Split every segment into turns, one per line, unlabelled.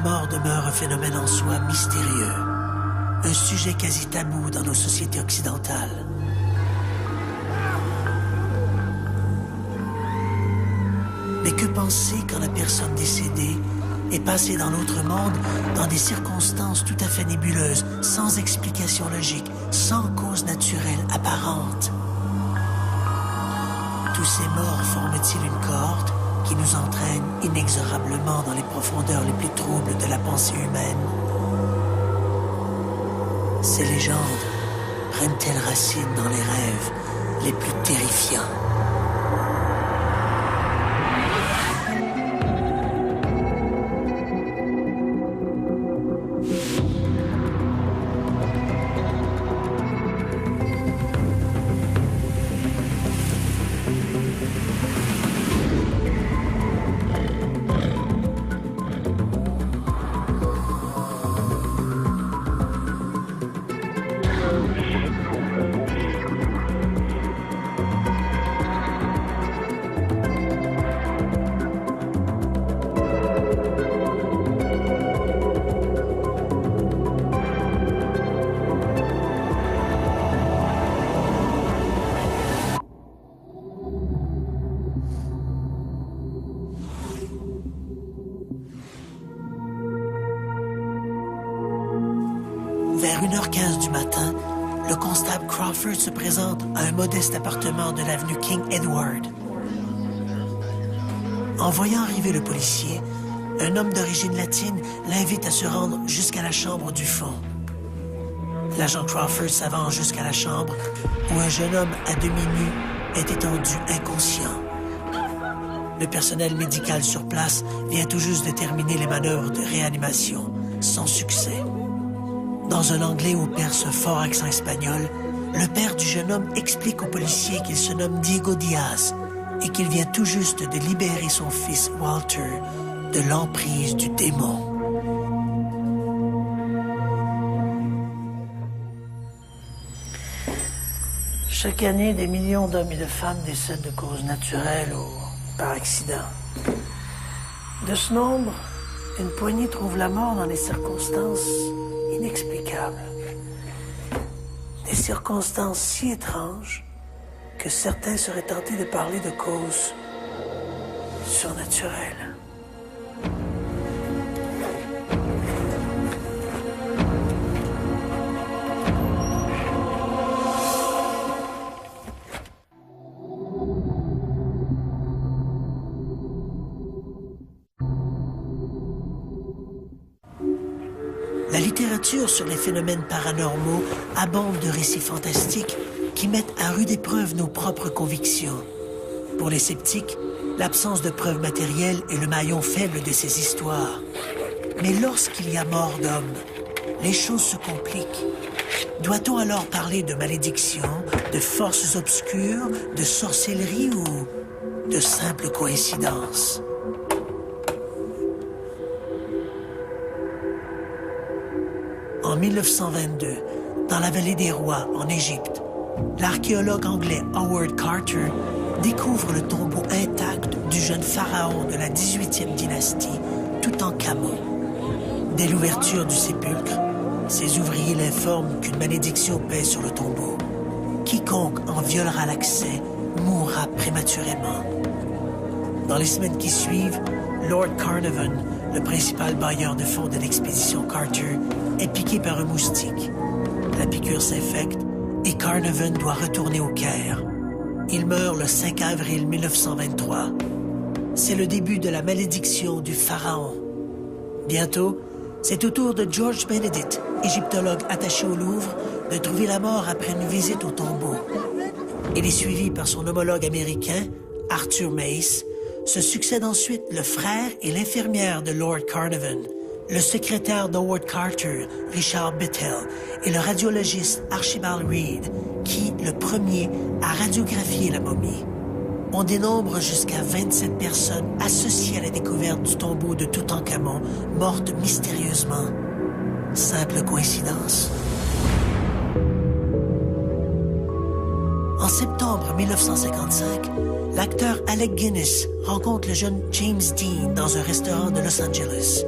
mort demeure un phénomène en soi mystérieux, un sujet quasi tabou dans nos sociétés occidentales. Mais que penser quand la personne décédée est passée dans l'autre monde dans des circonstances tout à fait nébuleuses, sans explication logique, sans cause naturelle apparente? Tous ces morts forment-ils une corde qui nous entraîne inexorablement dans les profondeurs les plus troubles de la pensée humaine? Ces légendes prennent-elles racine dans les rêves les plus terrifiants? Vers 1h15 du matin, le constable Crawford se présente à un modeste appartement de l'avenue King Edward. En voyant arriver le policier, un homme d'origine latine l'invite à se rendre jusqu'à la chambre du fond. L'agent Crawford s'avance jusqu'à la chambre où un jeune homme à demi nu est étendu inconscient. Le personnel médical sur place vient tout juste de terminer les manœuvres de réanimation, sans succès. Dans un anglais où perce un fort accent espagnol, le père du jeune homme explique au policier qu'il se nomme Diego Diaz et qu'il vient tout juste de libérer son fils Walter de l'emprise du démon. Chaque année, des millions d'hommes et de femmes décèdent de causes naturelles ou par accident. De ce nombre, une poignée trouve la mort dans des circonstances inexplicables. Des circonstances si étranges que certains seraient tentés de parler de causes surnaturelles. La littérature sur les phénomènes paranormaux abonde de récits fantastiques qui mettent à rude épreuve nos propres convictions. Pour les sceptiques, l'absence de preuves matérielles est le maillon faible de ces histoires. Mais lorsqu'il y a mort d'homme, les choses se compliquent. Doit-on alors parler de malédiction, de forces obscures, de sorcellerie ou de simples coïncidences? En 1922, dans la vallée des Rois, en Égypte, l'archéologue anglais Howard Carter découvre le tombeau intact du jeune pharaon de la 18e dynastie, Toutankhamon. Dès l'ouverture du sépulcre, ses ouvriers l'informent qu'une malédiction pèse sur le tombeau. Quiconque en violera l'accès mourra prématurément. Dans les semaines qui suivent, Lord Carnarvon, le principal bailleur de fonds de l'expédition Carter, est piqué par un moustique. La piqûre s'infecte et Carnarvon doit retourner au Caire. Il meurt le 5 avril 1923. C'est le début de la malédiction du pharaon. Bientôt, c'est au tour de George Benedict, égyptologue attaché au Louvre, de trouver la mort après une visite au tombeau. Il est suivi par son homologue américain, Arthur Mace. Se succèdent ensuite le frère et l'infirmière de Lord Carnarvon, le secrétaire d'Howard Carter, Richard Bittell, et le radiologiste Archibald Reed, qui, le premier, a radiographié la momie. On dénombre jusqu'à 27 personnes associées à la découverte du tombeau de Toutankhamon, mortes mystérieusement. Simple coïncidence? En septembre 1955, l'acteur Alec Guinness rencontre le jeune James Dean dans un restaurant de Los Angeles.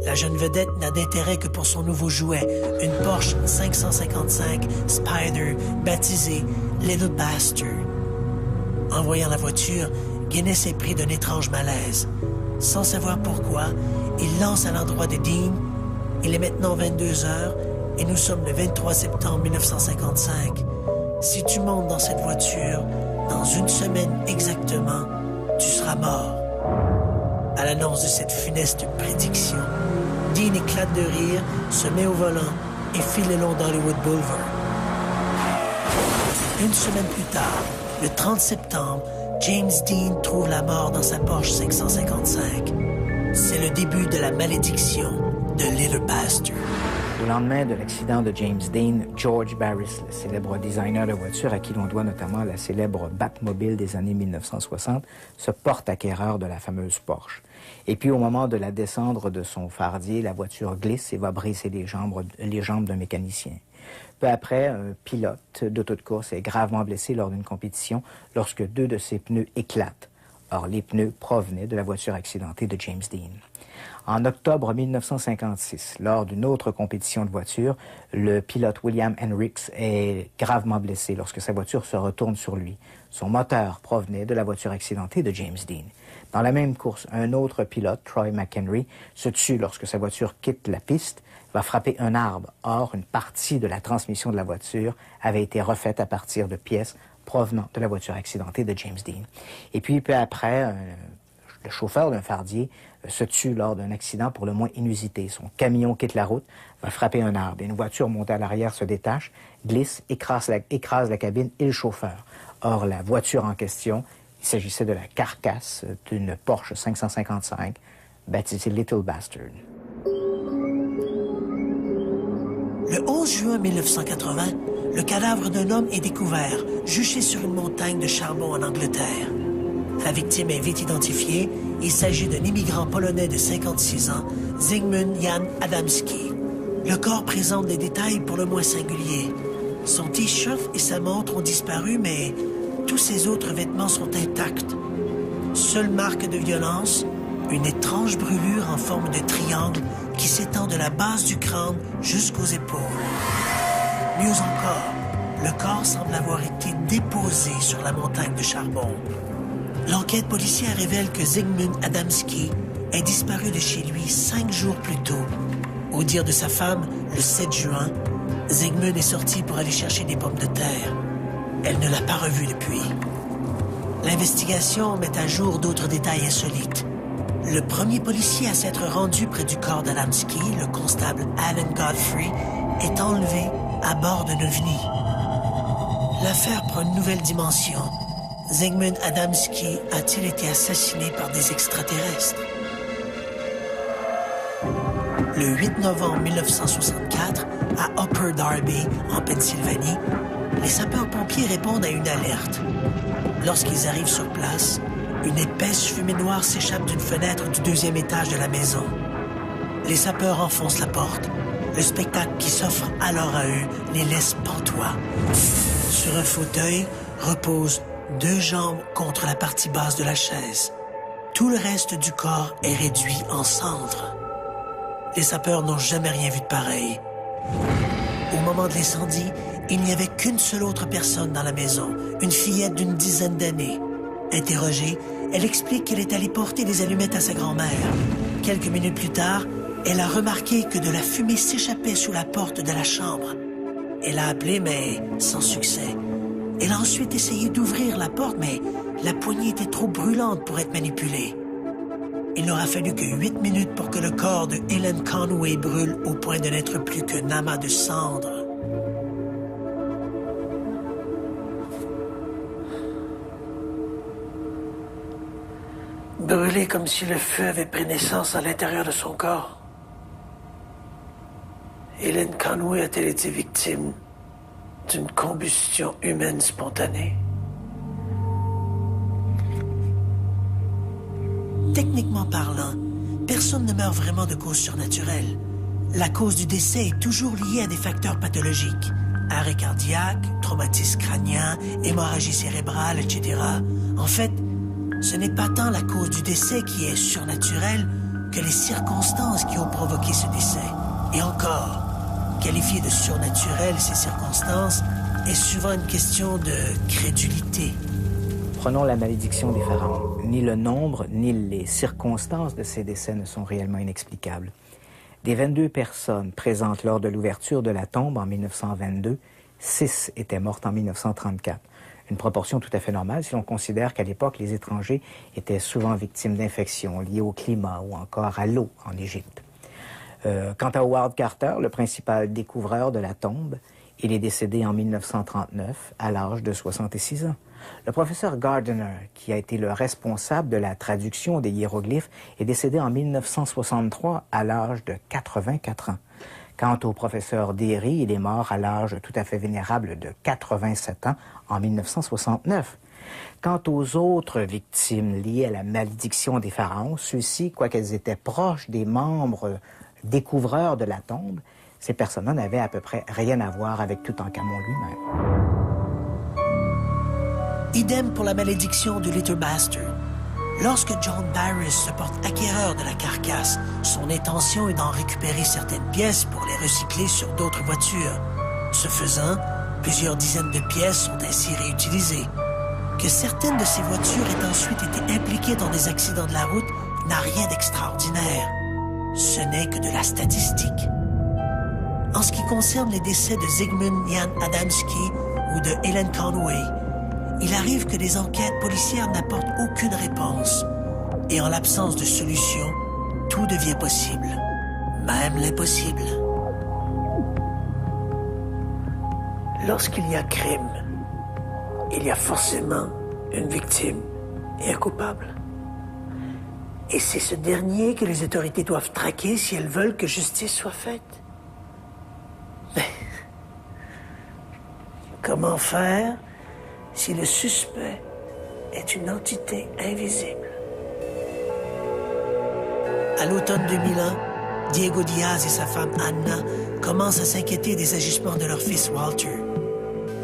La jeune vedette n'a d'intérêt que pour son nouveau jouet, une Porsche 555 Spider baptisée Little Bastard. En voyant la voiture, Guinness est pris d'un étrange malaise. Sans savoir pourquoi, il lance à l'endroit de Dean. Il est maintenant 22 heures et nous sommes le 23 septembre 1955. Si tu montes dans cette voiture, dans une semaine exactement, tu seras mort. À l'annonce de cette funeste prédiction, Dean éclate de rire, se met au volant et file le long d'Hollywood Boulevard. Une semaine plus tard, le 30 septembre, James Dean trouve la mort dans sa Porsche 555. C'est le début de la malédiction de Little Bastard.
Au lendemain de l'accident de James Dean, George Barris, le célèbre designer de voitures à qui l'on doit notamment la célèbre Batmobile des années 1960, se porte acquéreur de la fameuse Porsche. Et puis au moment de la descendre de son fardier, la voiture glisse et va briser les jambes d'un mécanicien. Peu après, un pilote d'auto de course est gravement blessé lors d'une compétition lorsque 2 de ses pneus éclatent. Or, les pneus provenaient de la voiture accidentée de James Dean. En octobre 1956, lors d'une autre compétition de voitures, le pilote William Hendricks est gravement blessé lorsque sa voiture se retourne sur lui. Son moteur provenait de la voiture accidentée de James Dean. Dans la même course, un autre pilote, Troy McHenry, se tue lorsque sa voiture quitte la piste, va frapper un arbre. Or, une partie de la transmission de la voiture avait été refaite à partir de pièces provenant de la voiture accidentée de James Dean. Et puis, peu après, le chauffeur d'un fardier se tue lors d'un accident pour le moins inusité. Son camion quitte la route, va frapper un arbre. Une voiture montée à l'arrière se détache, glisse, écrase la cabine et le chauffeur. Or, la voiture en question, il s'agissait de la carcasse d'une Porsche 555 baptisée Little Bastard.
Le 11 juin 1980, le cadavre d'un homme est découvert, juché sur une montagne de charbon en Angleterre. La victime est vite identifiée. Il s'agit d'un immigrant polonais de 56 ans, Zygmunt Jan Adamski. Le corps présente des détails pour le moins singuliers. Son t-shirt et sa montre ont disparu, mais tous ses autres vêtements sont intacts. Seule marque de violence, une étrange brûlure en forme de triangle qui s'étend de la base du crâne jusqu'aux épaules. Mieux encore, le corps semble avoir été déposé sur la montagne de charbon. L'enquête policière révèle que Zygmunt Adamski est disparu de chez lui 5 jours plus tôt. Au dire de sa femme, le 7 juin, Zygmunt est sorti pour aller chercher des pommes de terre. Elle ne l'a pas revu depuis. L'investigation met à jour d'autres détails insolites. Le premier policier à s'être rendu près du corps d'Adamski, le constable Alan Godfrey, est enlevé à bord d'un ovni. L'affaire prend une nouvelle dimension. Zygmunt Adamski a-t-il été assassiné par des extraterrestres? Le 8 novembre 1964, à Upper Darby, en Pennsylvanie, les sapeurs-pompiers répondent à une alerte. Lorsqu'ils arrivent sur place, une épaisse fumée noire s'échappe d'une fenêtre du 2e étage de la maison. Les sapeurs enfoncent la porte. Le spectacle qui s'offre alors à eux les laisse pantois. Sur un fauteuil reposent 2 jambes contre la partie basse de la chaise. Tout le reste du corps est réduit en cendres. Les sapeurs n'ont jamais rien vu de pareil. Au moment de l'incendie, il n'y avait qu'une seule autre personne dans la maison, une fillette d'une dizaine d'années. Interrogée, elle explique qu'elle est allée porter des allumettes à sa grand-mère. Quelques minutes plus tard, elle a remarqué que de la fumée s'échappait sous la porte de la chambre. Elle a appelé, mais sans succès. Elle a ensuite essayé d'ouvrir la porte, mais la poignée était trop brûlante pour être manipulée. Il n'aura fallu que 8 minutes pour que le corps de Helen Conway brûle au point de n'être plus qu'un amas de cendres. Brûlé comme si le feu avait pris naissance à l'intérieur de son corps. Helen Conway a-t-elle été victime d'une combustion humaine spontanée? Techniquement parlant, personne ne meurt vraiment de cause surnaturelle. La cause du décès est toujours liée à des facteurs pathologiques. Arrêt cardiaque, traumatisme crânien, hémorragie cérébrale, etc. En fait, ce n'est pas tant la cause du décès qui est surnaturelle que les circonstances qui ont provoqué ce décès. Et encore, qualifier de surnaturel ces circonstances est souvent une question de crédulité.
Prenons la malédiction des pharaons. Ni le nombre, ni les circonstances de ces décès ne sont réellement inexplicables. Des 22 personnes présentes lors de l'ouverture de la tombe en 1922, 6 étaient mortes en 1934. Une proportion tout à fait normale si l'on considère qu'à l'époque, les étrangers étaient souvent victimes d'infections liées au climat ou encore à l'eau en Égypte. Quant à Howard Carter, le principal découvreur de la tombe, il est décédé en 1939 à l'âge de 66 ans. Le professeur Gardiner, qui a été le responsable de la traduction des hiéroglyphes, est décédé en 1963 à l'âge de 84 ans. Quant au professeur Deary, il est mort à l'âge tout à fait vénérable de 87 ans en 1969. Quant aux autres victimes liées à la malédiction des pharaons, ceux-ci, quoiqu'elles étaient proches des membres découvreurs de la tombe, ces personnes-là n'avaient à peu près rien à voir avec Toutankhamon lui-même.
Idem pour la malédiction du Little Bastard. Lorsque John Barris se porte acquéreur de la carcasse, son intention est d'en récupérer certaines pièces pour les recycler sur d'autres voitures. Ce faisant, plusieurs dizaines de pièces sont ainsi réutilisées. Que certaines de ces voitures aient ensuite été impliquées dans des accidents de la route n'a rien d'extraordinaire. Ce n'est que de la statistique. En ce qui concerne les décès de Zygmunt Jan Adamski ou de Helen Conway, il arrive que les enquêtes policières n'apportent aucune réponse. Et en l'absence de solution, tout devient possible, même l'impossible. Lorsqu'il y a crime, il y a forcément une victime et un coupable. Et c'est ce dernier que les autorités doivent traquer si elles veulent que justice soit faite. Mais comment faire si le suspect est une entité invisible? À l'automne 2001, Diego Diaz et sa femme Anna commencent à s'inquiéter des agissements de leur fils Walter.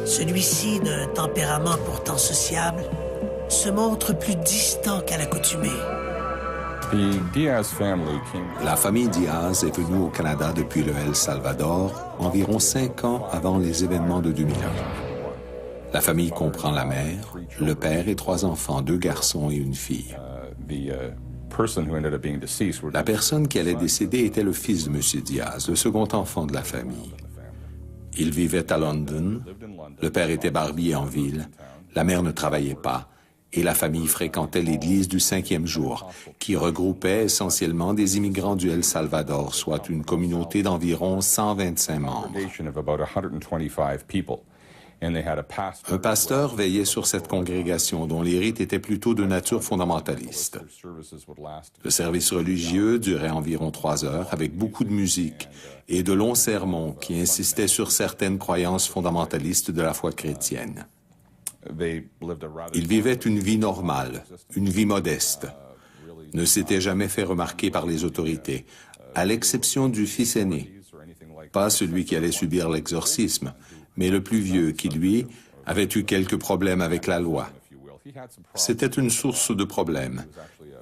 Celui-ci, d'un tempérament pourtant sociable, se montre plus distant qu'à l'accoutumée.
La famille Diaz est venue au Canada depuis le El Salvador environ 5 ans avant les événements de 2001. La famille comprend la mère, le père et 3 enfants, 2 garçons et une fille. La personne qui allait décéder était le fils de M. Diaz, le second enfant de la famille. Il vivait à London, le père était barbier en ville, la mère ne travaillait pas, et la famille fréquentait l'église du 5e jour, qui regroupait essentiellement des immigrants du El Salvador, soit une communauté d'environ 125 membres. Un pasteur veillait sur cette congrégation dont les rites étaient plutôt de nature fondamentaliste. Le service religieux durait environ 3 heures avec beaucoup de musique et de longs sermons qui insistaient sur certaines croyances fondamentalistes de la foi chrétienne. Ils vivaient une vie normale, une vie modeste, ne s'étaient jamais fait remarquer par les autorités, à l'exception du fils aîné, pas celui qui allait subir l'exorcisme, mais le plus vieux qui, lui, avait eu quelques problèmes avec la loi. C'était une source de problèmes.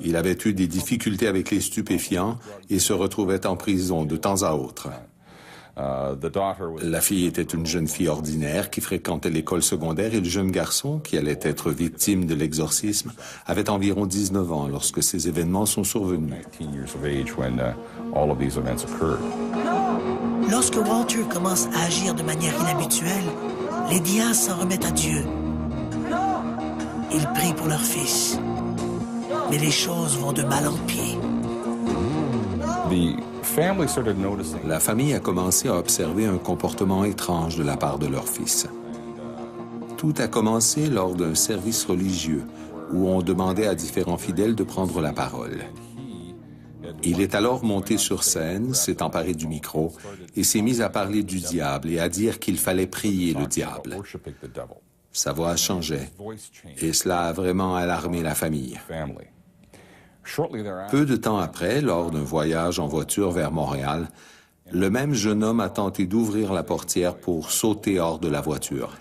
Il avait eu des difficultés avec les stupéfiants et se retrouvait en prison de temps à autre. La fille était une jeune fille ordinaire qui fréquentait l'école secondaire et le jeune garçon, qui allait être victime de l'exorcisme, avait environ 19 ans lorsque ces événements sont survenus.
Lorsque Walter commence à agir de manière inhabituelle, les Diaz s'en remettent à Dieu. Ils prient pour leur fils. Mais les choses vont de mal en pis.
La famille a commencé à observer un comportement étrange de la part de leur fils. Tout a commencé lors d'un service religieux où on demandait à différents fidèles de prendre la parole. Il est alors monté sur scène, s'est emparé du micro et s'est mis à parler du diable et à dire qu'il fallait prier le diable. Sa voix changeait et cela a vraiment alarmé la famille. Peu de temps après, lors d'un voyage en voiture vers Montréal, Le même jeune homme a tenté d'ouvrir la portière pour sauter hors de la voiture.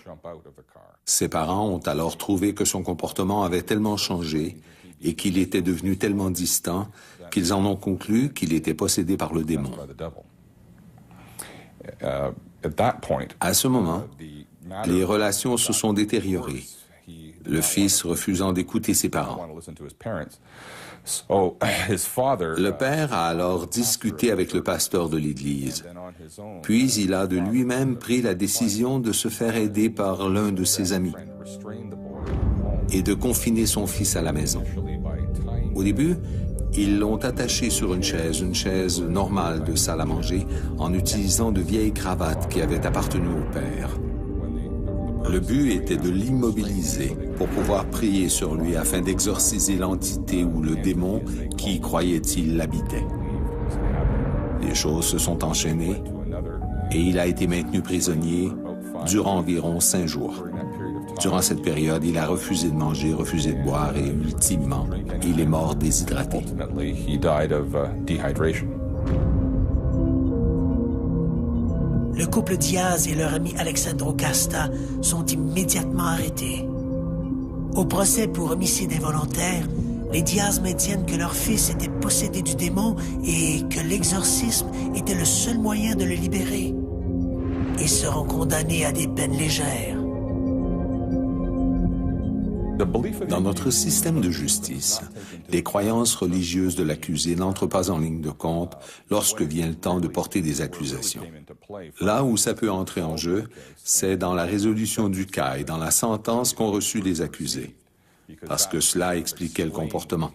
Ses parents ont alors trouvé que son comportement avait tellement changé et qu'il était devenu tellement distant qu'ils en ont conclu qu'il était possédé par le démon. À ce moment, les relations se sont détériorées, le fils refusant d'écouter ses parents. Le père a alors discuté avec le pasteur de l'Église, puis il a de lui-même pris la décision de se faire aider par l'un de ses amis et de confiner son fils à la maison. Au début, ils l'ont attaché sur une chaise normale de salle à manger, en utilisant de vieilles cravates qui avaient appartenu au père. Le but était de l'immobiliser pour pouvoir prier sur lui afin d'exorciser l'entité ou le démon qui, croyait-il, l'habitait. Les choses se sont enchaînées et il a été maintenu prisonnier durant environ 5 jours. Durant cette période, il a refusé de manger, refusé de boire et, ultimement, il est mort déshydraté.
Le couple Diaz et leur ami Alexandro Casta sont immédiatement arrêtés. Au procès pour homicide involontaire, les Diaz maintiennent que leur fils était possédé du démon et que l'exorcisme était le seul moyen de le libérer. Ils seront condamnés à des peines légères.
Dans notre système de justice, les croyances religieuses de l'accusé n'entrent pas en ligne de compte lorsque vient le temps de porter des accusations. Là où ça peut entrer en jeu, c'est dans la résolution du cas et dans la sentence qu'ont reçue les accusés, parce que cela expliquait le comportement.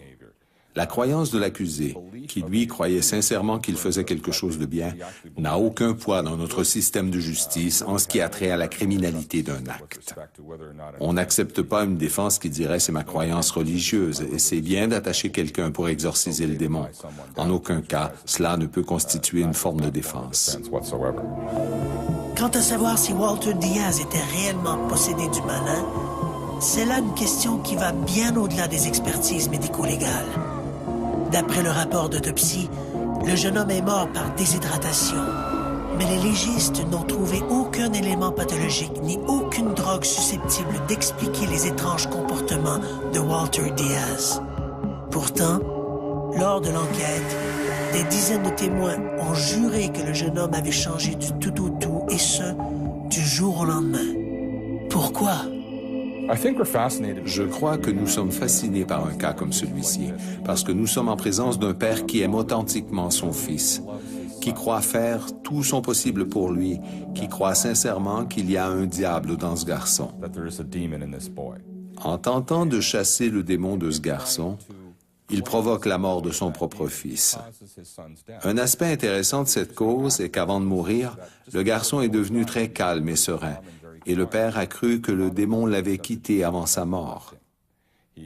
La croyance de l'accusé, qui lui croyait sincèrement qu'il faisait quelque chose de bien, n'a aucun poids dans notre système de justice en ce qui a trait à la criminalité d'un acte. On n'accepte pas une défense qui dirait « c'est ma croyance religieuse et c'est bien d'attacher quelqu'un pour exorciser le démon ». En aucun cas, cela ne peut constituer une forme de défense.
Quant à savoir si Walter Diaz était réellement possédé du malin, c'est là une question qui va bien au-delà des expertises médico-légales. D'après le rapport d'autopsie, le jeune homme est mort par déshydratation. Mais les légistes n'ont trouvé aucun élément pathologique ni aucune drogue susceptible d'expliquer les étranges comportements de Walter Diaz. Pourtant, lors de l'enquête, des dizaines de témoins ont juré que le jeune homme avait changé du tout au tout, et ce, du jour au lendemain. Pourquoi?
Je crois que nous sommes fascinés par un cas comme celui-ci, parce que nous sommes en présence d'un père qui aime authentiquement son fils, qui croit faire tout son possible pour lui, qui croit sincèrement qu'il y a un diable dans ce garçon. En tentant de chasser le démon de ce garçon, il provoque la mort de son propre fils. Un aspect intéressant de cette cause est qu'avant de mourir, le garçon est devenu très calme et serein, et le père a cru que le démon l'avait quitté avant sa mort.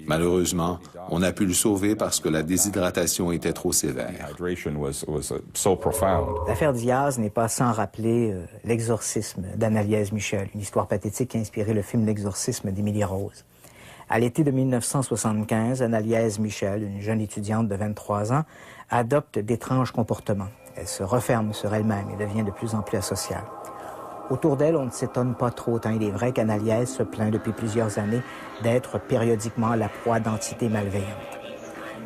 Malheureusement, on a pu le sauver parce que la déshydratation était trop sévère.
L'affaire Diaz n'est pas sans rappeler l'exorcisme d'Anneliese Michel, une histoire pathétique qui a inspiré le film L'exorcisme d'Émilie Rose. À l'été de 1975, Anneliese Michel, une jeune étudiante de 23 ans, adopte d'étranges comportements. Elle se referme sur elle-même et devient de plus en plus asociale. Autour d'elle, on ne s'étonne pas trop, tant il est vrai qu'Anneliese se plaint depuis plusieurs années d'être périodiquement la proie d'entités malveillantes.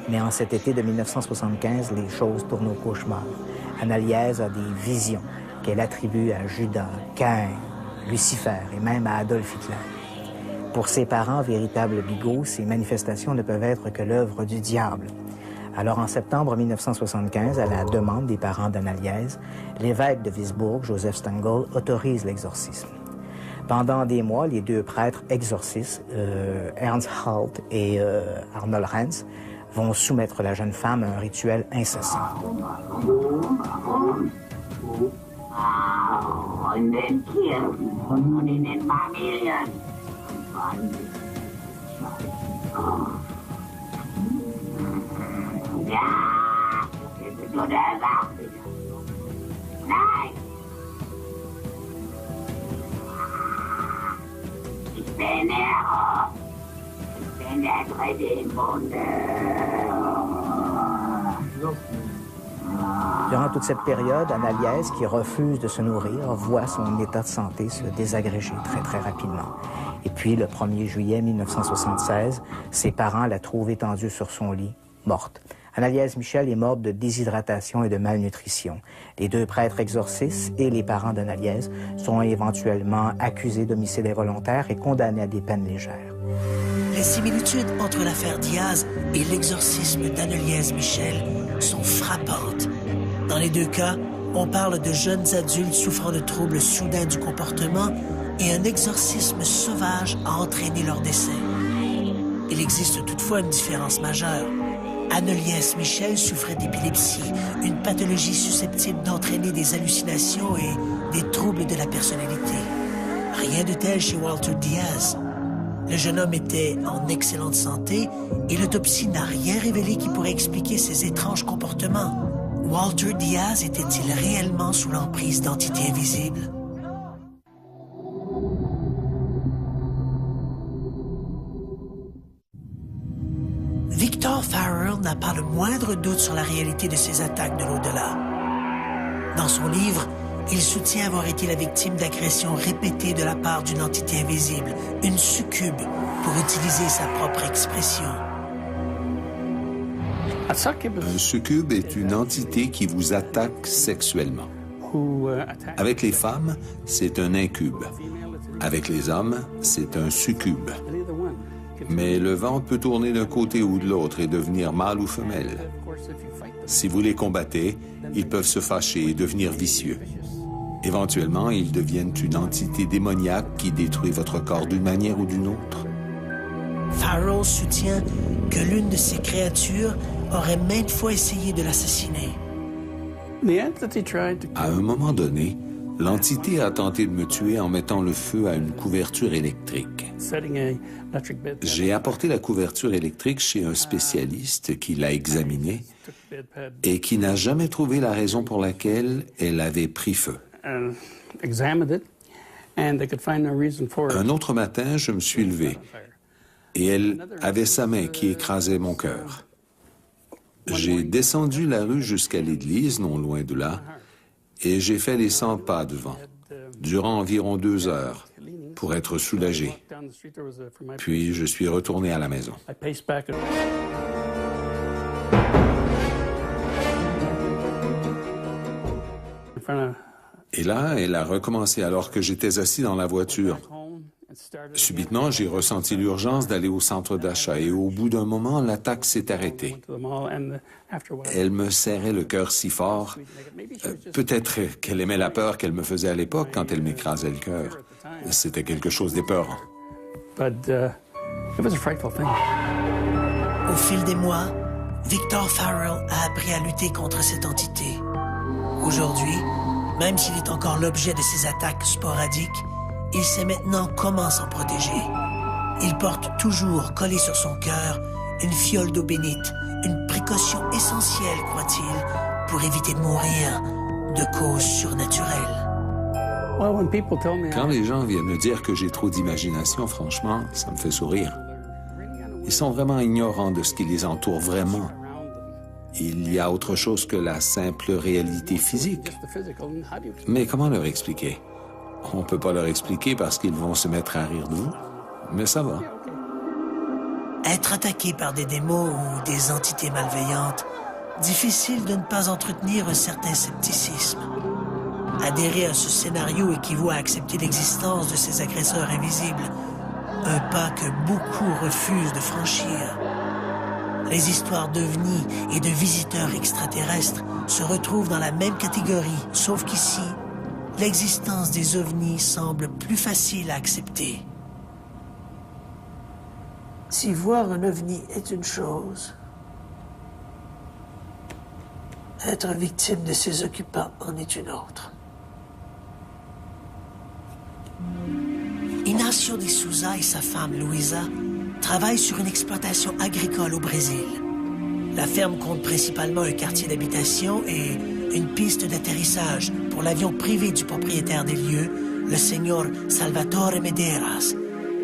Mais en cet été de 1975, les choses tournent au cauchemar. Anneliese a des visions qu'elle attribue à Judas, Caïn, Lucifer et même à Adolf Hitler. Pour ses parents, véritables bigots, ces manifestations ne peuvent être que l'œuvre du diable. Alors, en septembre 1975, à la demande des parents d'Anneliese, l'évêque de Wisbourg, Joseph Stengel, autorise l'exorcisme. Pendant des mois, les deux prêtres exorcistes, Ernst Halt et Arnold Renz, vont soumettre la jeune femme à un rituel incessant. Durant toute cette période, Annaliese, qui refuse de se nourrir, voit son état de santé se désagréger très rapidement. Et puis, le 1er juillet 1976, ses parents la trouvent étendue sur son lit, morte. Annaliese Michel est morte de déshydratation et de malnutrition. Les 2 prêtres exorcistes et les parents d'Annaliese sont éventuellement accusés d'homicide involontaire et condamnés à des peines légères.
Les similitudes entre l'affaire Diaz et l'exorcisme d'Annaliese Michel sont frappantes. Dans les 2 cas, on parle de jeunes adultes souffrant de troubles soudains du comportement et un exorcisme sauvage a entraîné leur décès. Il existe toutefois une différence majeure. Annaliese Michel souffrait d'épilepsie, une pathologie susceptible d'entraîner des hallucinations et des troubles de la personnalité. Rien de tel chez Walter Diaz. Le jeune homme était en excellente santé et l'autopsie n'a rien révélé qui pourrait expliquer ses étranges comportements. Walter Diaz était-il réellement sous l'emprise d'entités invisibles? Victor Farrell n'a pas le moindre doute sur la réalité de ces attaques de l'au-delà. Dans son livre, il soutient avoir été la victime d'agressions répétées de la part d'une entité invisible, une succube, pour utiliser sa propre expression.
Un succube est une entité qui vous attaque sexuellement. Avec les femmes, c'est un incube. Avec les hommes, c'est un succube. Mais le ventre peut tourner d'un côté ou de l'autre et devenir mâle ou femelle. Si vous les combattez, ils peuvent se fâcher et devenir vicieux. Éventuellement, ils deviennent une entité démoniaque qui détruit votre corps d'une manière ou d'une autre.
Farrell soutient que l'une de ces créatures aurait maintes fois essayé de l'assassiner.
À un moment donné, l'entité a tenté de me tuer en mettant le feu à une couverture électrique. J'ai apporté la couverture électrique chez un spécialiste qui l'a examinée et qui n'a jamais trouvé la raison pour laquelle elle avait pris feu. Un autre matin, je me suis levé et elle avait sa main qui écrasait mon cœur. J'ai descendu la rue jusqu'à l'église, non loin de là, et j'ai fait les 100 pas devant, durant environ 2 heures, pour être soulagé. Puis je suis retourné à la maison. Et là, elle a recommencé alors que j'étais assis dans la voiture. Subitement, j'ai ressenti l'urgence d'aller au centre d'achat et au bout d'un moment, l'attaque s'est arrêtée. Elle me serrait le cœur si fort. Peut-être qu'elle aimait la peur qu'elle me faisait à l'époque quand elle m'écrasait le cœur. C'était quelque chose d'épeurant.
Au fil des mois, Victor Farrell a appris à lutter contre cette entité. Aujourd'hui, même s'il est encore l'objet de ces attaques sporadiques, il sait maintenant comment s'en protéger. Il porte toujours collé sur son cœur une fiole d'eau bénite, une précaution essentielle, croit-il, pour éviter de mourir de causes surnaturelles.
Quand les gens viennent me dire que j'ai trop d'imagination, franchement, ça me fait sourire. Ils sont vraiment ignorants de ce qui les entoure vraiment. Il y a autre chose que la simple réalité physique. Mais comment leur expliquer? On ne peut pas leur expliquer parce qu'ils vont se mettre à rire de vous. Mais ça va.
Être attaqué par des démons ou des entités malveillantes, difficile de ne pas entretenir un certain scepticisme. Adhérer à ce scénario équivaut à accepter l'existence de ces agresseurs invisibles, un pas que beaucoup refusent de franchir. Les histoires d'ovnis et de visiteurs extraterrestres se retrouvent dans la même catégorie, sauf qu'ici, l'existence des ovnis semble plus facile à accepter. Si voir un ovni est une chose, être victime de ses occupants en est une autre. Inácio de Souza et sa femme Luisa travaillent sur une exploitation agricole au Brésil. La ferme compte principalement un quartier d'habitation et une piste d'atterrissage pour l'avion privé du propriétaire des lieux, le Sr. Salvatore Medeiros,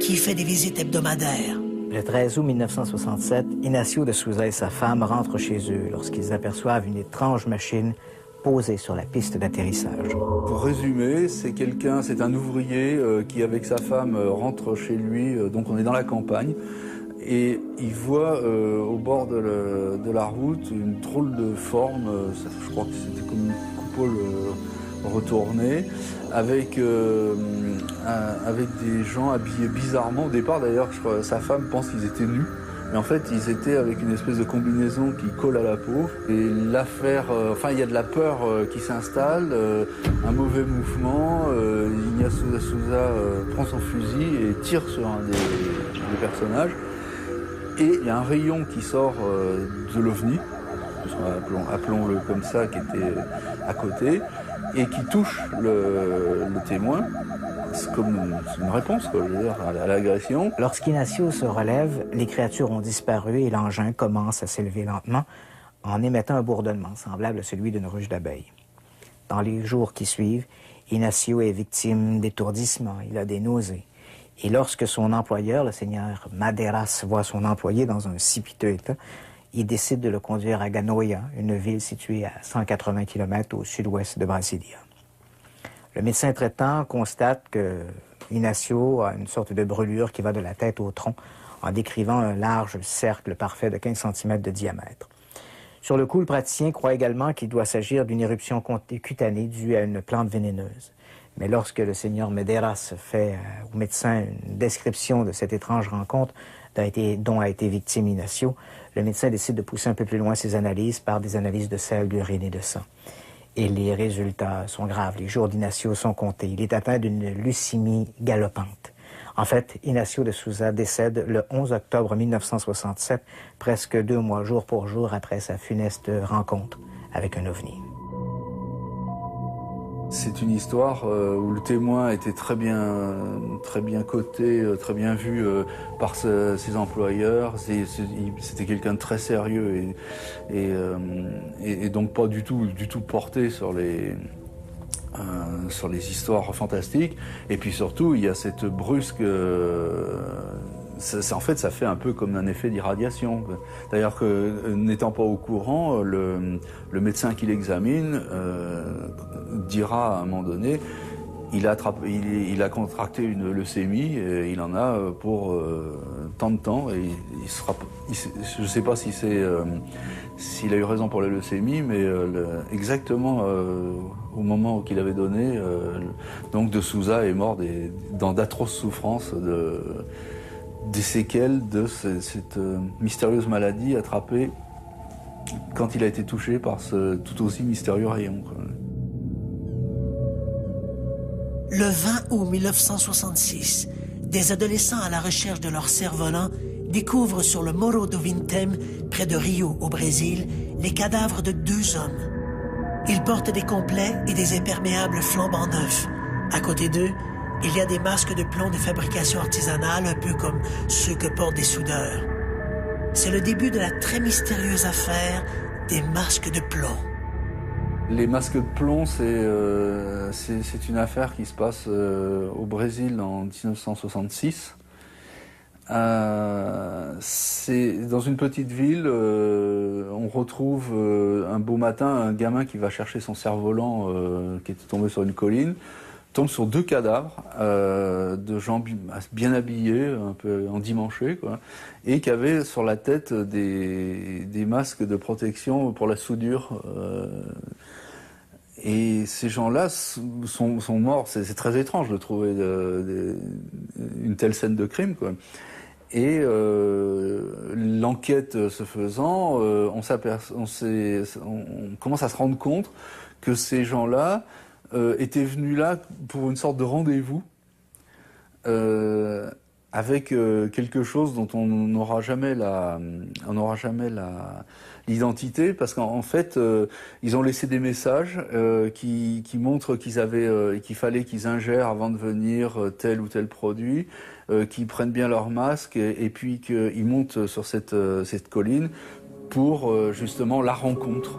qui fait des visites hebdomadaires.
Le 13 août 1967, Ignacio de Souza et sa femme rentrent chez eux lorsqu'ils aperçoivent une étrange machine posée sur la piste d'atterrissage.
Pour résumer, c'est un ouvrier qui, avec sa femme, rentre chez lui. Donc on est dans la campagne. Et il voit au bord de la route une drôle de forme, je crois que c'était comme une coupole retournée, avec des gens habillés bizarrement. Au départ d'ailleurs, sa femme pense qu'ils étaient nus, mais en fait ils étaient avec une espèce de combinaison qui colle à la peau. Et l'affaire, il y a de la peur qui s'installe, un mauvais mouvement, Ignacio de Souza prend son fusil et tire sur un des personnages. Et il y a un rayon qui sort de l'OVNI, appelons-le comme ça, qui était à côté, et qui touche le témoin. C'est comme une réponse, quoi, je veux dire, à l'agression.
Lorsqu'Ignacio se relève, les créatures ont disparu et l'engin commence à s'élever lentement en émettant un bourdonnement semblable à celui d'une ruche d'abeilles. Dans les jours qui suivent, Ignacio est victime d'étourdissement, il a des nausées. Et lorsque son employeur, le seigneur Madeiras, voit son employé dans un si piteux état, il décide de le conduire à Ganoia, une ville située à 180 km au sud-ouest de Brasilia. Le médecin traitant constate que Ignacio a une sorte de brûlure qui va de la tête au tronc, en décrivant un large cercle parfait de 15 cm de diamètre. Sur le coup, le praticien croit également qu'il doit s'agir d'une éruption cutanée due à une plante vénéneuse. Mais lorsque le seigneur Madeiras fait au médecin une description de cette étrange rencontre dont a été victime Ignacio, le médecin décide de pousser un peu plus loin ses analyses par des analyses de sel, d'urine et de sang. Et les résultats sont graves. Les jours d'Ignacio sont comptés. Il est atteint d'une leucémie galopante. En fait, Ignacio de Souza décède le 11 octobre 1967, presque 2 mois jour pour jour après sa funeste rencontre avec un ovni.
C'est une histoire où le témoin était très bien coté, très bien vu par ses employeurs. C'était quelqu'un de très sérieux et donc pas du tout porté sur les histoires fantastiques. Et puis surtout, il y a cette brusque... en fait, ça fait un peu comme un effet d'irradiation. D'ailleurs, n'étant pas au courant, le médecin qui l'examine dira à un moment donné, il a contracté une leucémie, et il en a pour tant de temps, et je ne sais pas s'il a eu raison pour la leucémie, mais exactement au moment qu'il avait donné, donc de Souza est mort dans d'atroces souffrances des séquelles de cette mystérieuse maladie attrapée quand il a été touché par ce tout aussi mystérieux rayon.
Le 20 août 1966, des adolescents à la recherche de leur cerf-volant découvrent sur le Morro do Vintém, près de Rio, au Brésil, les cadavres de 2 hommes. Ils portent des complets et des imperméables flambant neufs. À côté d'eux, il y a des masques de plomb de fabrication artisanale, un peu comme ceux que portent des soudeurs. C'est le début de la très mystérieuse affaire des masques de plomb.
Les masques de plomb, c'est une affaire qui se passe au Brésil en 1966. C'est dans une petite ville, on retrouve un beau matin un gamin qui va chercher son cerf-volant qui était tombé sur une colline, tombe sur 2 cadavres de gens bien habillés, un peu endimanchés, quoi, et qui avaient sur la tête des masques de protection pour la soudure. Et ces gens-là sont morts. C'est très étrange de trouver une telle scène de crime, quoi. Et l'enquête se faisant, on commence à se rendre compte que ces gens-là étaient venus là pour une sorte de rendez-vous avec quelque chose dont on n'aura jamais l'identité, parce qu'en fait, ils ont laissé des messages qui montrent qu'il fallait qu'ils ingèrent avant de venir tel ou tel produit, qu'ils prennent bien leur masque et puis qu'ils montent sur cette colline pour justement la rencontre.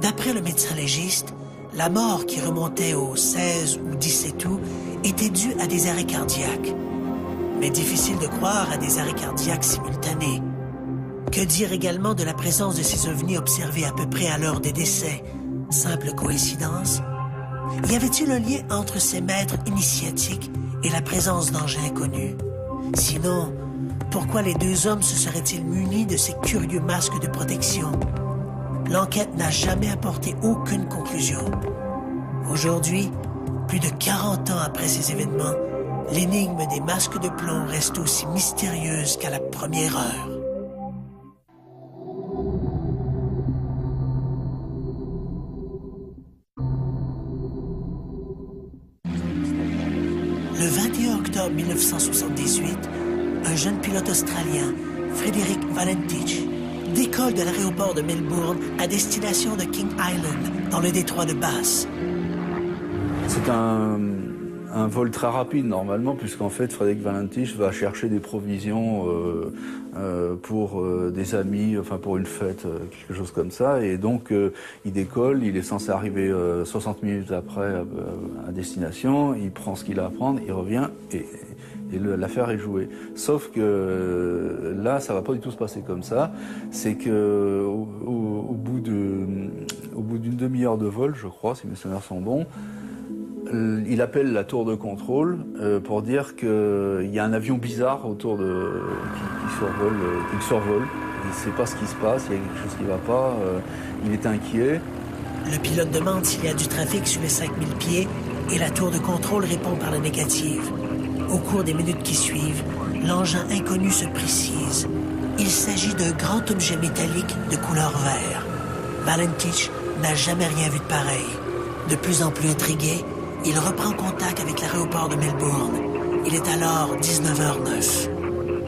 D'après le médecin légiste, la mort qui remontait au 16 ou 17 août était due à des arrêts cardiaques. mais difficile de croire à des arrêts cardiaques simultanés. Que dire également de la présence de ces ovnis observés à peu près à l'heure des décès? Simple coïncidence? Y avait-il un lien entre ces maîtres initiatiques et la présence d'engins inconnus? Sinon, pourquoi les deux hommes se seraient-ils munis de ces curieux masques de protection? L'enquête n'a jamais apporté aucune conclusion. Aujourd'hui, plus de 40 ans après ces événements, l'énigme des masques de plomb reste aussi mystérieuse qu'à la première heure. Le 21 octobre 1978, un jeune pilote australien, Frederick Valentich, décolle de l'aéroport de Melbourne à destination de King Island, dans le détroit de Bass.
C'est un vol très rapide normalement, puisqu'en fait Frederick Valentich va chercher des provisions pour des amis, enfin pour une fête, quelque chose comme ça, et donc il décolle, il est censé arriver 60 minutes après à destination, il prend ce qu'il a à prendre, il revient et l'affaire est jouée. Sauf que là, ça va pas du tout se passer comme ça. C'est que au bout d'une demi-heure de vol, je crois, si mes souvenirs sont bons, il appelle la tour de contrôle pour dire qu'il y a un avion bizarre autour qui survole. Il ne sait pas ce qui se passe, il y a quelque chose qui ne va pas, il est inquiet.
Le pilote demande s'il y a du trafic sur les 5000 pieds et la tour de contrôle répond par la négative. Au cours des minutes qui suivent, l'engin inconnu se précise. Il s'agit d'un grand objet métallique de couleur vert. Valentich n'a jamais rien vu de pareil. De plus en plus intrigué, il reprend contact avec l'aéroport de Melbourne. Il est alors 19h09.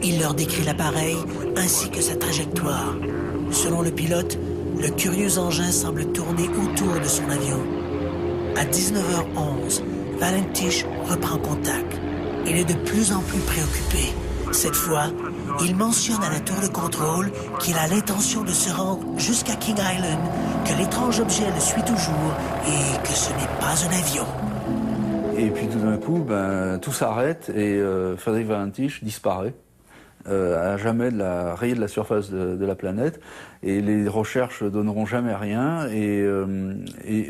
Il leur décrit l'appareil ainsi que sa trajectoire. Selon le pilote, le curieux engin semble tourner autour de son avion. À 19h11, Valentich reprend contact. Il est de plus en plus préoccupé. Cette fois, il mentionne à la tour de contrôle qu'il a l'intention de se rendre jusqu'à King Island, que l'étrange objet le suit toujours et que ce n'est pas un avion.
Et puis tout d'un coup, tout s'arrête et Frederick Valentich disparaît à jamais rayé de la surface de la planète. Et les recherches donneront jamais rien et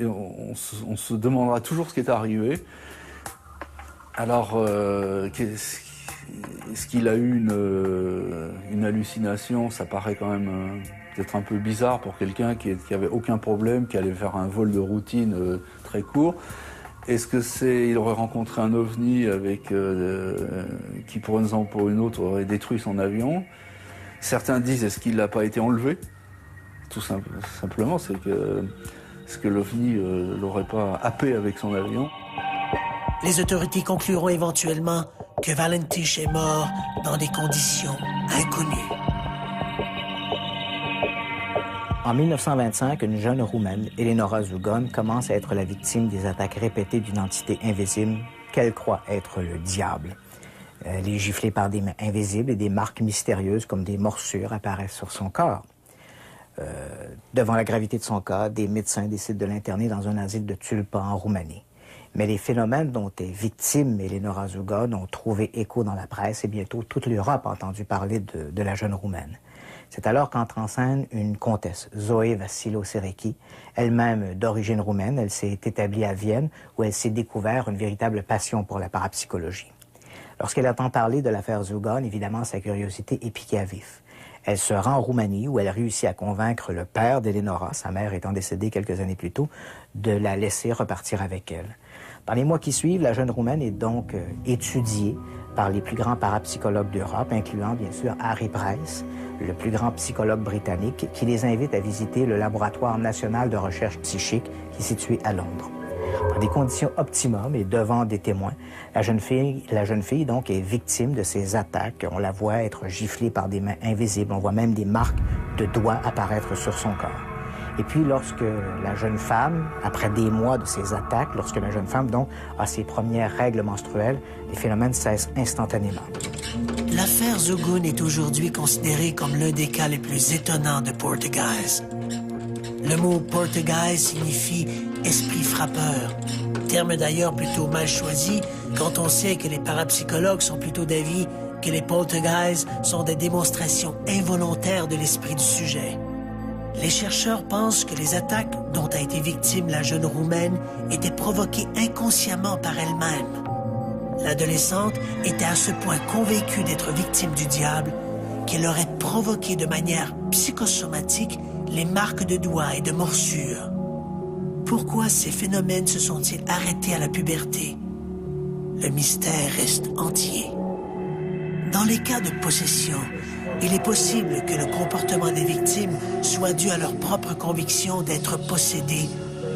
on se demandera toujours ce qui est arrivé. Alors, est-ce qu'il a eu une hallucination? Ça paraît quand même peut-être un peu bizarre pour quelqu'un qui avait aucun problème, qui allait faire un vol de routine très court. Est-ce qu'il aurait rencontré un ovni qui, pour une raison ou pour une autre, aurait détruit son avion? Certains disent, est-ce qu'il n'a pas été enlevé? Tout simplement, est-ce que l'ovni l'aurait pas happé avec son avion?
Les autorités concluront éventuellement que Valentich est mort dans des conditions inconnues.
En 1925, une jeune Roumaine, Eleonora Zugon, commence à être la victime des attaques répétées d'une entité invisible qu'elle croit être le diable. Elle est giflée par des mains invisibles et des marques mystérieuses comme des morsures apparaissent sur son corps. Devant la gravité de son cas, des médecins décident de l'interner dans un asile de Tulpa en Roumanie. Mais les phénomènes dont est victime Eleonora Zugon ont trouvé écho dans la presse et bientôt toute l'Europe a entendu parler de la jeune Roumaine. C'est alors qu'entre en scène une comtesse, Zoe Vassilo-Serecki, elle-même d'origine roumaine. Elle s'est établie à Vienne où elle s'est découvert une véritable passion pour la parapsychologie. Lorsqu'elle entend parler de l'affaire Zugon, évidemment, sa curiosité est piquée à vif. Elle se rend en Roumanie où elle réussit à convaincre le père d'Eleonora, sa mère étant décédée quelques années plus tôt, de la laisser repartir avec elle. Dans les mois qui suivent, la jeune Roumaine est donc étudiée par les plus grands parapsychologues d'Europe, incluant bien sûr Harry Price, le plus grand psychologue britannique, qui les invite à visiter le laboratoire national de recherche psychique qui est situé à Londres. Dans des conditions optimum et devant des témoins, la jeune fille donc est victime de ces attaques. On la voit être giflée par des mains invisibles. On voit même des marques de doigts apparaître sur son corps. Et puis, lorsque la jeune femme, après des mois de ces attaques, lorsque la jeune femme, donc, a ses premières règles menstruelles, les phénomènes cessent instantanément.
L'affaire Zugon est aujourd'hui considérée comme l'un des cas les plus étonnants de Poltergeist. Le mot Poltergeist signifie « esprit frappeur », terme d'ailleurs plutôt mal choisi quand on sait que les parapsychologues sont plutôt d'avis que les poltergeists sont des démonstrations involontaires de l'esprit du sujet. Les chercheurs pensent que les attaques dont a été victime la jeune Roumaine étaient provoquées inconsciemment par elle-même. L'adolescente était à ce point convaincue d'être victime du diable qu'elle aurait provoqué de manière psychosomatique les marques de doigts et de morsures. Pourquoi ces phénomènes se sont-ils arrêtés à la puberté? Le mystère reste entier. Dans les cas de possession, il est possible que le comportement des victimes soit dû à leur propre conviction d'être possédées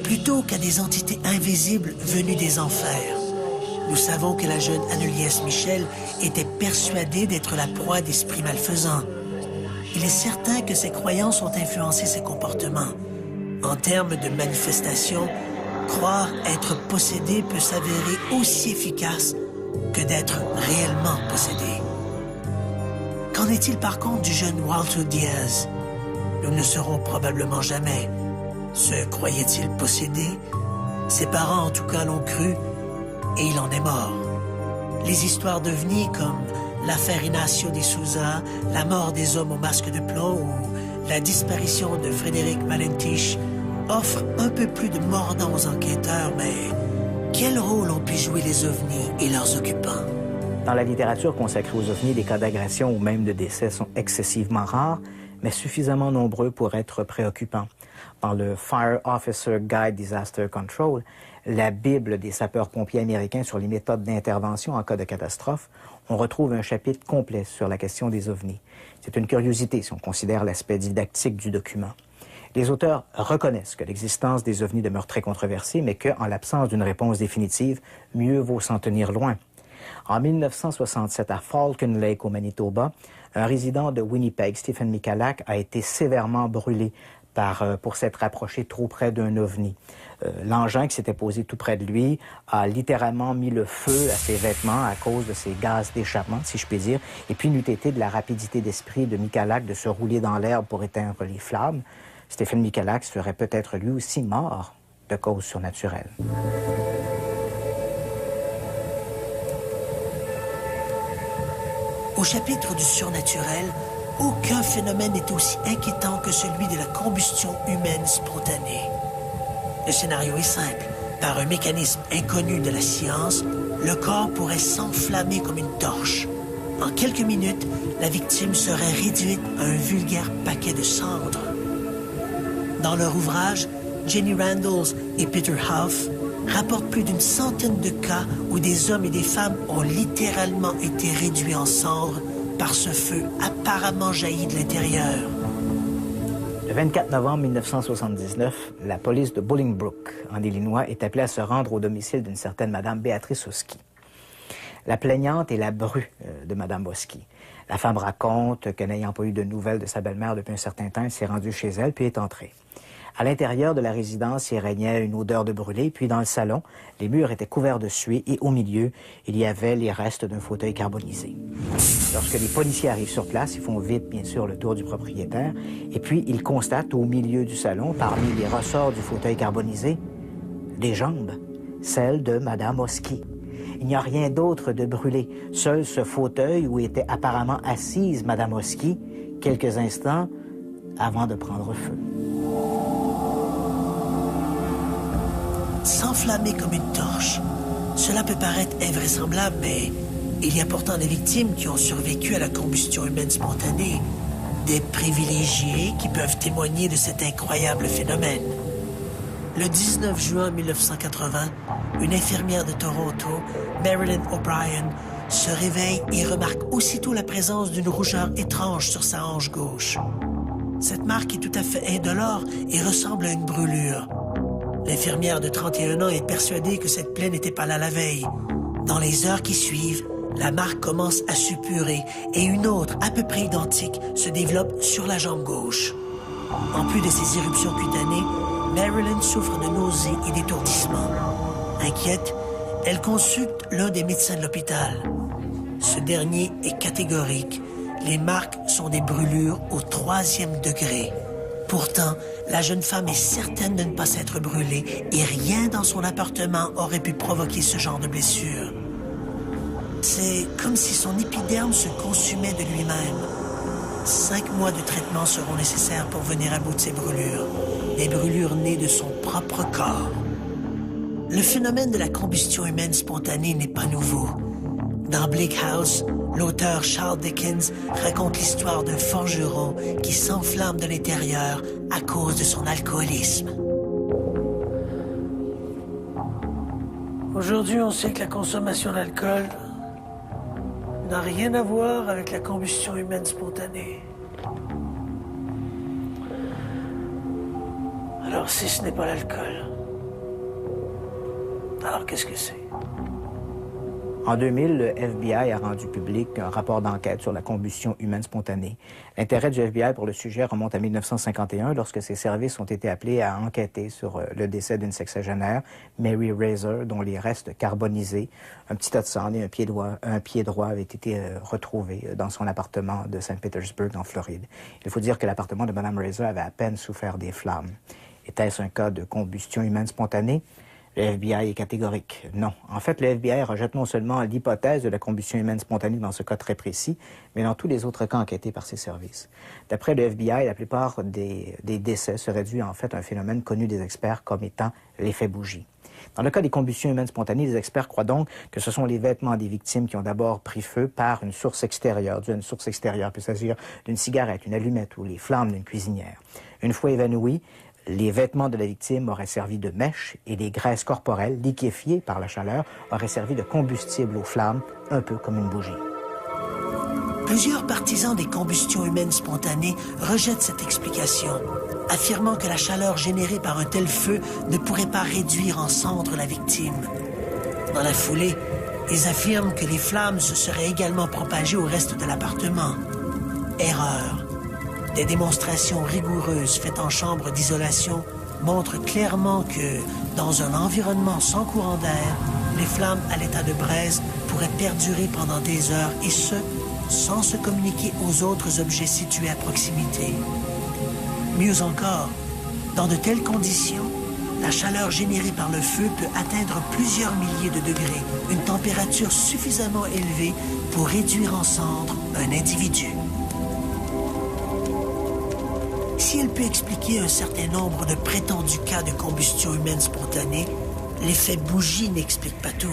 plutôt qu'à des entités invisibles venues des enfers. Nous savons que la jeune Anneliese Michel était persuadée d'être la proie d'esprits malfaisants. Il est certain que ses croyances ont influencé ses comportements. En termes de manifestation, croire être possédé peut s'avérer aussi efficace que d'être réellement possédé. Qu'en est-il par contre du jeune Walter Diaz? Nous ne le saurons probablement jamais. Se croyait-il possédé? Ses parents en tout cas l'ont cru et il en est mort. Les histoires d'ovnis comme l'affaire Inácio de Souza, la mort des hommes au masque de plomb ou la disparition de Frédéric Valentich offrent un peu plus de mordant aux enquêteurs, mais quel rôle ont pu jouer les ovnis et leurs occupants?
Dans la littérature consacrée aux ovnis, les cas d'agression ou même de décès sont excessivement rares, mais suffisamment nombreux pour être préoccupants. Dans le Fire Officer Guide Disaster Control, la Bible des sapeurs-pompiers américains sur les méthodes d'intervention en cas de catastrophe, on retrouve un chapitre complet sur la question des ovnis. C'est une curiosité si on considère l'aspect didactique du document. Les auteurs reconnaissent que l'existence des ovnis demeure très controversée, mais qu'en l'absence d'une réponse définitive, mieux vaut s'en tenir loin. En 1967, à Falcon Lake, au Manitoba, un résident de Winnipeg, Stephen Michalak, a été sévèrement brûlé pour s'être approché trop près d'un ovni. L'engin qui s'était posé tout près de lui a littéralement mis le feu à ses vêtements à cause de ses gaz d'échappement, si je puis dire, et puis n'eût été de la rapidité d'esprit de Michalak de se rouler dans l'herbe pour éteindre les flammes, Stephen Michalak serait peut-être lui aussi mort de cause surnaturelle.
Au chapitre du surnaturel, aucun phénomène n'est aussi inquiétant que celui de la combustion humaine spontanée. Le scénario est simple. Par un mécanisme inconnu de la science, le corps pourrait s'enflammer comme une torche. En quelques minutes, la victime serait réduite à un vulgaire paquet de cendres. Dans leur ouvrage, Jenny Randles et Peter Hough rapportent plus d'une centaine de cas où des hommes et des femmes ont littéralement été réduits en cendres par ce feu apparemment jailli de l'intérieur.
Le 24 novembre 1979, la police de Bolingbrook, en Illinois, est appelée à se rendre au domicile d'une certaine Mme Béatrice Oski. La plaignante est la bru de Mme Oski. La femme raconte que, n'ayant pas eu de nouvelles de sa belle-mère depuis un certain temps, elle s'est rendue chez elle puis est entrée. À l'intérieur de la résidence, il régnait une odeur de brûlé, puis dans le salon, les murs étaient couverts de suie et au milieu, il y avait les restes d'un fauteuil carbonisé. Lorsque les policiers arrivent sur place, ils font vite, bien sûr, le tour du propriétaire, et puis ils constatent au milieu du salon, parmi les ressorts du fauteuil carbonisé, des jambes, celles de Mme Oski. Il n'y a rien d'autre de brûlé, seul ce fauteuil où était apparemment assise Mme Oski, quelques instants avant de prendre feu.
S'enflammer comme une torche. Cela peut paraître invraisemblable, mais il y a pourtant des victimes qui ont survécu à la combustion humaine spontanée. Des privilégiés qui peuvent témoigner de cet incroyable phénomène. Le 19 juin 1980, une infirmière de Toronto, Marilyn O'Brien, se réveille et remarque aussitôt la présence d'une rougeur étrange sur sa hanche gauche. Cette marque est tout à fait indolore et ressemble à une brûlure. L'infirmière de 31 ans est persuadée que cette plaie n'était pas là la veille. Dans les heures qui suivent, la marque commence à suppurer et une autre, à peu près identique, se développe sur la jambe gauche. En plus de ces éruptions cutanées, Marilyn souffre de nausées et d'étourdissements. Inquiète, elle consulte l'un des médecins de l'hôpital. Ce dernier est catégorique. Les marques sont des brûlures au 3e degré. Pourtant, la jeune femme est certaine de ne pas s'être brûlée et rien dans son appartement aurait pu provoquer ce genre de blessure. C'est comme si son épiderme se consumait de lui-même. 5 mois de traitement seront nécessaires pour venir à bout de ses brûlures. Des brûlures nées de son propre corps. Le phénomène de la combustion humaine spontanée n'est pas nouveau. Dans Bleak House, l'auteur Charles Dickens raconte l'histoire d'un forgeron qui s'enflamme de l'intérieur à cause de son alcoolisme. Aujourd'hui, on sait que la consommation d'alcool n'a rien à voir avec la combustion humaine spontanée. Alors, si ce n'est pas l'alcool, alors qu'est-ce que c'est?
En 2000, le FBI a rendu public un rapport d'enquête sur la combustion humaine spontanée. L'intérêt du FBI pour le sujet remonte à 1951, lorsque ses services ont été appelés à enquêter sur le décès d'une sexagénaire, Mary Razor, dont les restes carbonisés, un petit tas de sang et un pied droit avaient été retrouvés dans son appartement de Saint-Pétersbourg, en Floride. Il faut dire que l'appartement de Mme Razor avait à peine souffert des flammes. Était-ce un cas de combustion humaine spontanée? Le FBI est catégorique. Non. En fait, le FBI rejette non seulement l'hypothèse de la combustion humaine spontanée dans ce cas très précis, mais dans tous les autres cas enquêtés par ses services. D'après le FBI, la plupart des décès seraient dus en fait à un phénomène connu des experts comme étant l'effet bougie. Dans le cas des combustions humaines spontanées, les experts croient donc que ce sont les vêtements des victimes qui ont d'abord pris feu par une source extérieure. Une source extérieure peut s'agir d'une cigarette, une allumette ou les flammes d'une cuisinière. Une fois évanouis, les vêtements de la victime auraient servi de mèche et les graisses corporelles, liquéfiées par la chaleur, auraient servi de combustible aux flammes, un peu comme une bougie.
Plusieurs partisans des combustions humaines spontanées rejettent cette explication, affirmant que la chaleur générée par un tel feu ne pourrait pas réduire en cendres la victime. Dans la foulée, ils affirment que les flammes se seraient également propagées au reste de l'appartement. Erreur. Des démonstrations rigoureuses faites en chambre d'isolation montrent clairement que, dans un environnement sans courant d'air, les flammes à l'état de braise pourraient perdurer pendant des heures, et ce, sans se communiquer aux autres objets situés à proximité. Mieux encore, dans de telles conditions, la chaleur générée par le feu peut atteindre plusieurs milliers de degrés, une température suffisamment élevée pour réduire en cendres un individu. Si elle peut expliquer un certain nombre de prétendus cas de combustion humaine spontanée, l'effet bougie n'explique pas tout.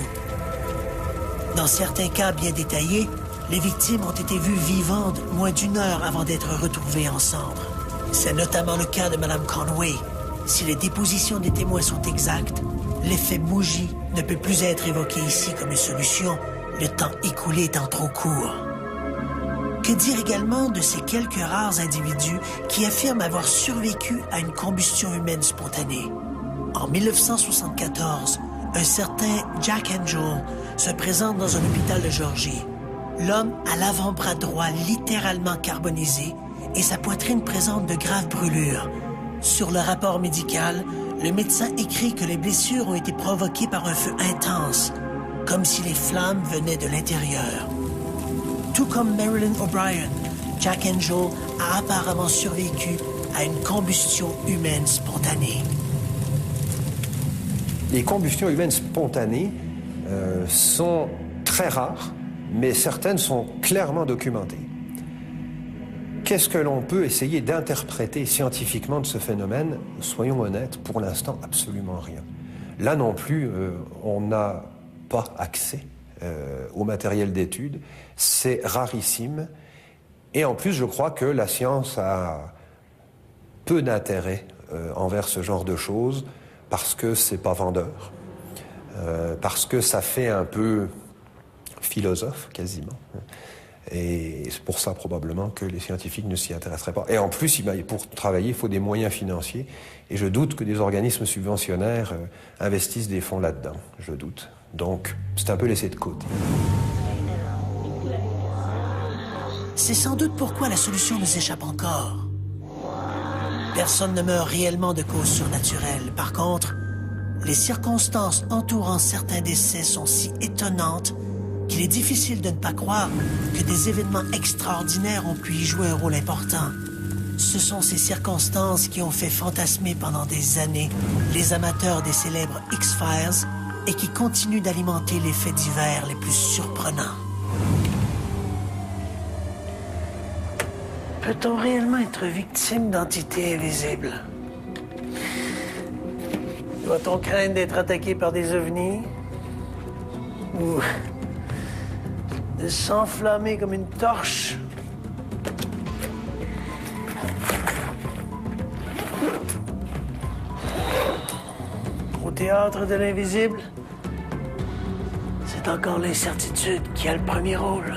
Dans certains cas bien détaillés, les victimes ont été vues vivantes moins d'1 heure avant d'être retrouvées en cendres. C'est notamment le cas de Mme Conway. Si les dépositions des témoins sont exactes, l'effet bougie ne peut plus être évoqué ici comme une solution, le temps écoulé étant trop court. Que dire également de ces quelques rares individus qui affirment avoir survécu à une combustion humaine spontanée? En 1974, un certain Jack Angel se présente dans un hôpital de Géorgie. L'homme a l'avant-bras droit littéralement carbonisé et sa poitrine présente de graves brûlures. Sur le rapport médical, le médecin écrit que les blessures ont été provoquées par un feu intense, comme si les flammes venaient de l'intérieur. Tout comme Marilyn O'Brien, Jack Angel a apparemment survécu à une combustion humaine spontanée.
Les combustions humaines spontanées sont très rares, mais certaines sont clairement documentées. Qu'est-ce que l'on peut essayer d'interpréter scientifiquement de ce phénomène? Soyons honnêtes, pour l'instant, absolument rien. Là non plus, on n'a pas accès au matériel d'étude. C'est rarissime. Et en plus, je crois que la science a peu d'intérêt envers ce genre de choses parce que c'est pas vendeur, parce que ça fait un peu philosophe quasiment. Et c'est pour ça probablement que les scientifiques ne s'y intéresseraient pas. Et en plus, pour travailler, il faut des moyens financiers. Et je doute que des organismes subventionnaires investissent des fonds là-dedans. Je doute. Donc, c'est un peu laissé de côté.
C'est sans doute pourquoi la solution nous échappe encore. Personne ne meurt réellement de cause surnaturelle. Par contre, les circonstances entourant certains décès sont si étonnantes qu'il est difficile de ne pas croire que des événements extraordinaires ont pu y jouer un rôle important. Ce sont ces circonstances qui ont fait fantasmer pendant des années les amateurs des célèbres X-Files et qui continue d'alimenter les faits divers les plus surprenants. Peut-on réellement être victime d'entités invisibles? Doit-on craindre d'être attaqué par des ovnis? Ou de s'enflammer comme une torche? Au théâtre de l'invisible, c'est encore l'incertitude qui a le premier rôle.